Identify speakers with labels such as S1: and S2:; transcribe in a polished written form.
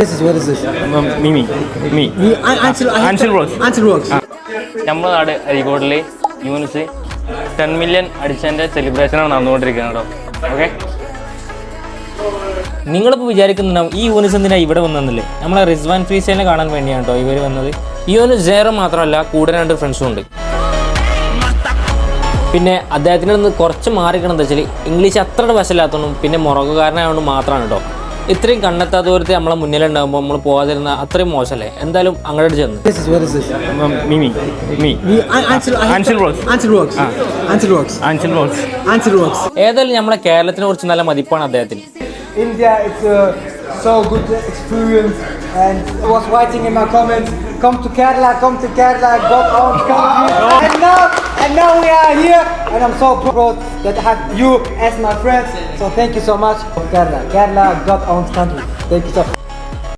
S1: What is this?
S2: Mimi. Me. Ansel Rocks.
S1: Ansel Rocks.
S2: നമ്മുടെ നാട് അരീക്കോട്ടിൽ Yunus 10 million അടിച്ചതിൻ്റെ സെലിബ്രേഷനാണ് നടന്നുകൊണ്ടിരിക്കുന്നത് കേട്ടോ. ഓക്കെ, നിങ്ങളിപ്പോൾ വിചാരിക്കുന്നുണ്ടാവും ഈ യൂണിസ് എന്തിനാണ് ഇവിടെ വന്നതെന്നില്ലേ? നമ്മളെ റിസ്വാൻ ഫീസേനെ കാണാൻ വേണ്ടിയാണ് കേട്ടോ ഇവർ വന്നത്. ഈ യൂണിസ് സേറോ മാത്രമല്ല, കൂടെ 2 ഫ്രണ്ട്സും ഉണ്ട്. പിന്നെ അദ്ദേഹത്തിൻ്റെ നിന്ന് കുറച്ച് മാറിക്കണം എന്താ വെച്ചാൽ ഇംഗ്ലീഷ് അത്ര വശമില്ലാത്തതുകൊണ്ടും പിന്നെ മൊറോക്കോക്കാരനായതുകൊണ്ട് മാത്രമാണ് കേട്ടോ. ഇത്രയും കണ്ണെത്താത്ത ദൂരത്തെ നമ്മളെ മുന്നിലുണ്ടാകുമ്പോൾ നമ്മൾ പോകാതിരുന്ന അത്രയും മോശമല്ലേ? എന്തായാലും അങ്ങോട്ട് ചെന്ന് മിമി ഏതായാലും നമ്മളെ കേരളത്തിനെ കുറിച്ച് നല്ല മതിപ്പാണ് അദ്ദേഹത്തിന്.
S1: India, it's a so good experience, and I was writing in my comments, come to Kerala, God own country. And now we are here, and I'm so proud that I have you as my friends. So thank you so much for Kerala, God owns country. Thank you so much.